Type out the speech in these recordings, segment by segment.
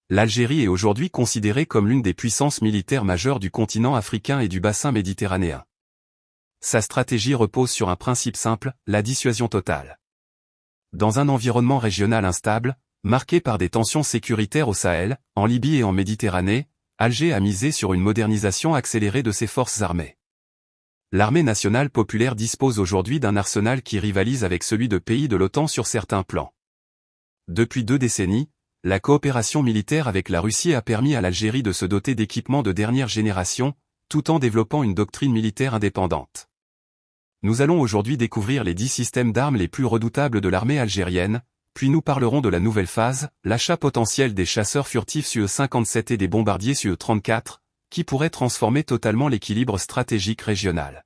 L'Algérie est aujourd'hui considérée comme l'une des puissances militaires majeures du continent africain et du bassin méditerranéen. Sa stratégie repose sur un principe simple, la dissuasion totale. Dans un environnement régional instable, marqué par des tensions sécuritaires au Sahel, en Libye et en Méditerranée, Alger a misé sur une modernisation accélérée de ses forces armées. L'armée nationale populaire dispose aujourd'hui d'un arsenal qui rivalise avec celui de pays de l'OTAN sur certains plans. Depuis 2 décennies, la coopération militaire avec la Russie a permis à l'Algérie de se doter d'équipements de dernière génération, tout en développant une doctrine militaire indépendante. Nous allons aujourd'hui découvrir les 10 systèmes d'armes les plus redoutables de l'armée algérienne, puis nous parlerons de la nouvelle phase, l'achat potentiel des chasseurs furtifs Su-57 et des bombardiers Su-34, qui pourraient transformer totalement l'équilibre stratégique régional.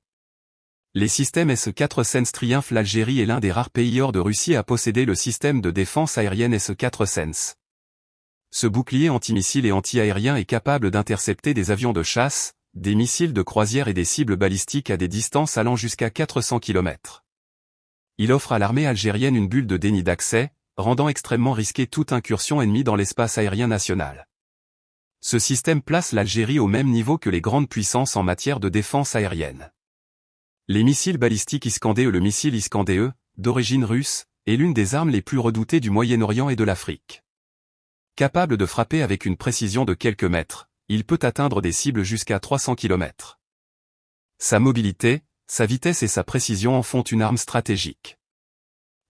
Les systèmes S-4 Sens triomphent. L'Algérie est l'un des rares pays hors de Russie à posséder le système de défense aérienne S-4 Sens. Ce bouclier antimissile et anti-aérien est capable d'intercepter des avions de chasse, des missiles de croisière et des cibles balistiques à des distances allant jusqu'à 400 km. Il offre à l'armée algérienne une bulle de déni d'accès, rendant extrêmement risquée toute incursion ennemie dans l'espace aérien national. Ce système place l'Algérie au même niveau que les grandes puissances en matière de défense aérienne. Les missiles balistiques Iskander-E. Le missile Iskander-E, d'origine russe, est l'une des armes les plus redoutées du Moyen-Orient et de l'Afrique. Capable de frapper avec une précision de quelques mètres, il peut atteindre des cibles jusqu'à 300 km. Sa mobilité, sa vitesse et sa précision en font une arme stratégique.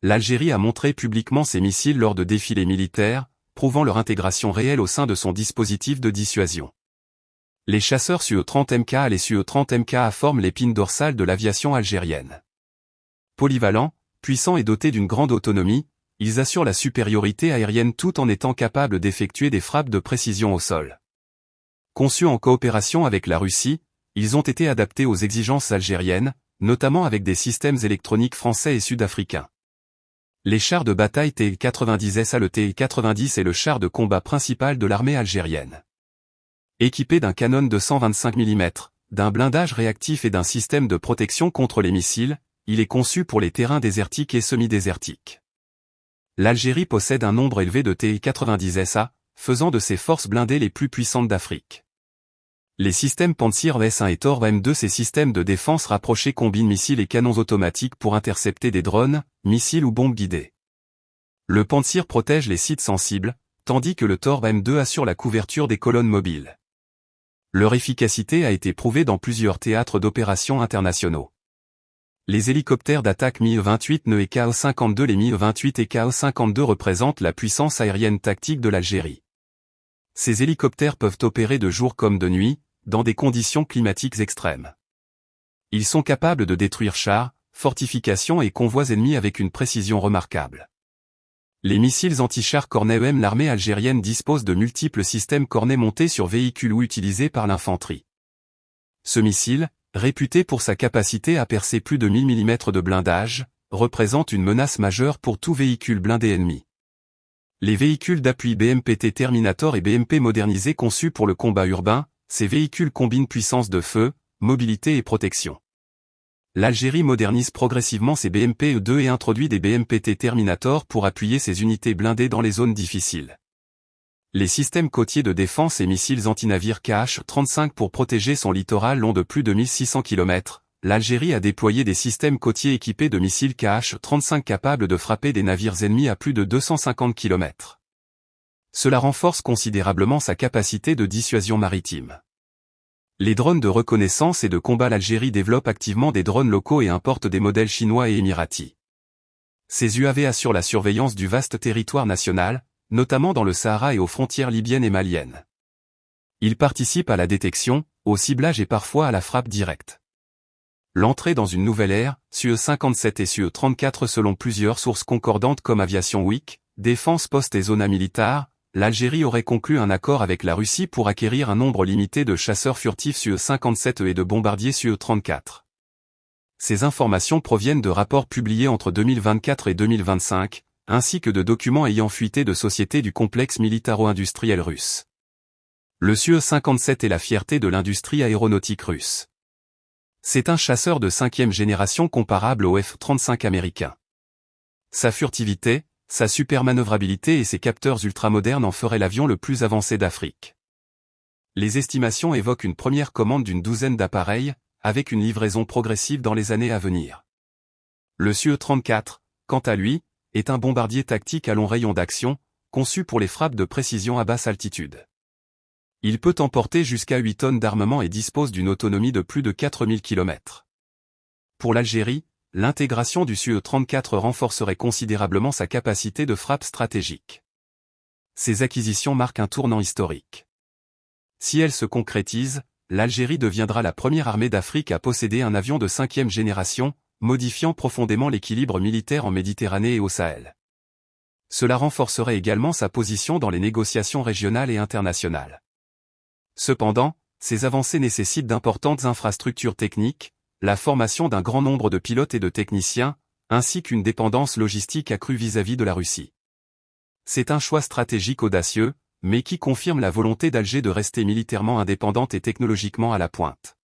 L'Algérie a montré publiquement ses missiles lors de défilés militaires, prouvant leur intégration réelle au sein de son dispositif de dissuasion. Les chasseurs Su-30 MKA. Les Su-30 MKA forment l'épine dorsale de l'aviation algérienne. Polyvalents, puissants et dotés d'une grande autonomie, ils assurent la supériorité aérienne tout en étant capables d'effectuer des frappes de précision au sol. Conçus en coopération avec la Russie, ils ont été adaptés aux exigences algériennes, notamment avec des systèmes électroniques français et sud-africains. Les chars de bataille TL-90SA. Le TL-90 est le char de combat principal de l'armée algérienne. Équipé d'un canon de 125 mm, d'un blindage réactif et d'un système de protection contre les missiles, il est conçu pour les terrains désertiques et semi-désertiques. L'Algérie possède un nombre élevé de TL-90SA, faisant de ses forces blindées les plus puissantes d'Afrique. Les systèmes Pantsir S1 et Tor M2. Ces systèmes de défense rapprochés combinent missiles et canons automatiques pour intercepter des drones, missiles ou bombes guidées. Le Pantsir protège les sites sensibles, tandis que le Tor M2 assure la couverture des colonnes mobiles. Leur efficacité a été prouvée dans plusieurs théâtres d'opérations internationaux. Les hélicoptères d'attaque Mi-28 NE et KO-52. Les Mi-28 et KO-52 représentent la puissance aérienne tactique de l'Algérie. Ces hélicoptères peuvent opérer de jour comme de nuit, dans des conditions climatiques extrêmes. Ils sont capables de détruire chars, fortifications et convois ennemis avec une précision remarquable. Les missiles anti-chars Cornet-EM. L'armée algérienne dispose de multiples systèmes Cornet montés sur véhicules ou utilisés par l'infanterie. Ce missile, réputé pour sa capacité à percer plus de 1000 mm de blindage, représente une menace majeure pour tout véhicule blindé ennemi. Les véhicules d'appui BMPT Terminator et BMP modernisés conçus pour le combat urbain, ces véhicules combinent puissance de feu, mobilité et protection. L'Algérie modernise progressivement ses BMP-E2 et introduit des BMPT Terminator pour appuyer ses unités blindées dans les zones difficiles. Les systèmes côtiers de défense et missiles antinavires KH-35 pour protéger son littoral long de plus de 1600 km, l'Algérie a déployé des systèmes côtiers équipés de missiles KH-35 capables de frapper des navires ennemis à plus de 250 km. Cela renforce considérablement sa capacité de dissuasion maritime. Les drones de reconnaissance et de combat. L'Algérie développe activement des drones locaux et importe des modèles chinois et émiratis. Ces UAV assurent la surveillance du vaste territoire national, notamment dans le Sahara et aux frontières libyennes et maliennes. Ils participent à la détection, au ciblage et parfois à la frappe directe. L'entrée dans une nouvelle ère, Su-57 et Su-34 selon plusieurs sources concordantes comme Aviation Week, Défense Post et Zona Militar, l'Algérie aurait conclu un accord avec la Russie pour acquérir un nombre limité de chasseurs furtifs Su-57 et de bombardiers Su-34. Ces informations proviennent de rapports publiés entre 2024 et 2025, ainsi que de documents ayant fuité de sociétés du complexe militaro-industriel russe. Le Su-57 est la fierté de l'industrie aéronautique russe. C'est un chasseur de 5e génération comparable au F-35 américain. Sa furtivité, Sa super manœuvrabilité et ses capteurs ultramodernes en feraient l'avion le plus avancé d'Afrique. Les estimations évoquent une première commande d'une douzaine d'appareils, avec une livraison progressive dans les années à venir. Le Su-34, quant à lui, est un bombardier tactique à long rayon d'action, conçu pour les frappes de précision à basse altitude. Il peut emporter jusqu'à 8 tonnes d'armement et dispose d'une autonomie de plus de 4000 km. Pour l'Algérie, l'intégration du Su-34 renforcerait considérablement sa capacité de frappe stratégique. Ces acquisitions marquent un tournant historique. Si elles se concrétisent, l'Algérie deviendra la première armée d'Afrique à posséder un avion de 5e génération, modifiant profondément l'équilibre militaire en Méditerranée et au Sahel. Cela renforcerait également sa position dans les négociations régionales et internationales. Cependant, ces avancées nécessitent d'importantes infrastructures techniques, la formation d'un grand nombre de pilotes et de techniciens, ainsi qu'une dépendance logistique accrue vis-à-vis de la Russie. C'est un choix stratégique audacieux, mais qui confirme la volonté d'Alger de rester militairement indépendante et technologiquement à la pointe.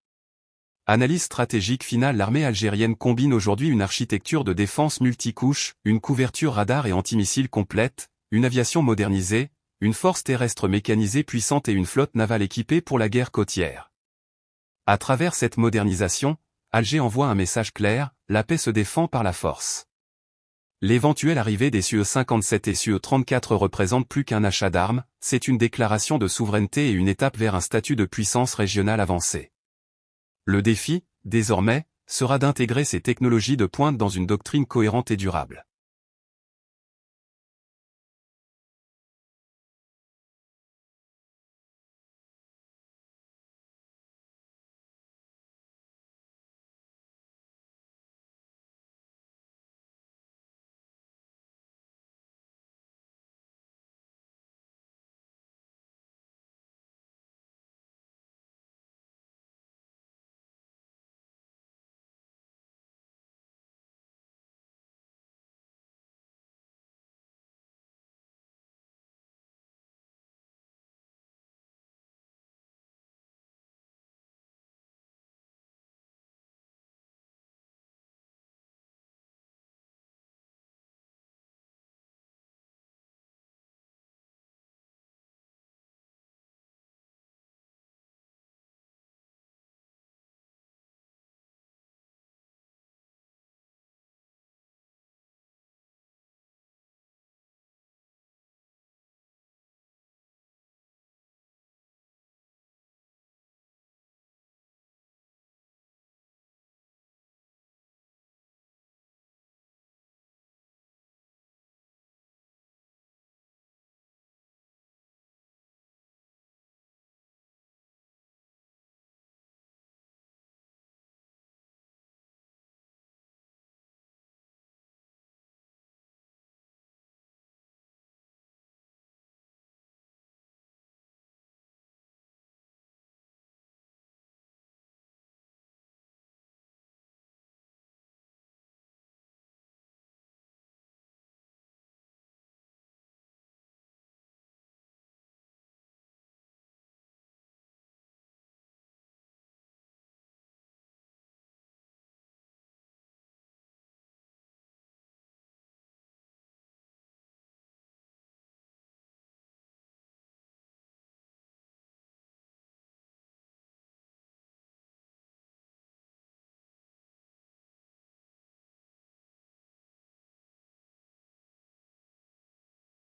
Analyse stratégique finale. L'armée algérienne combine aujourd'hui une architecture de défense multicouche, une couverture radar et antimissile complète, une aviation modernisée, une force terrestre mécanisée puissante et une flotte navale équipée pour la guerre côtière. À travers cette modernisation, Alger envoie un message clair, la paix se défend par la force. L'éventuelle arrivée des Su-57 et Su-34 représente plus qu'un achat d'armes, c'est une déclaration de souveraineté et une étape vers un statut de puissance régionale avancée. Le défi, désormais, sera d'intégrer ces technologies de pointe dans une doctrine cohérente et durable.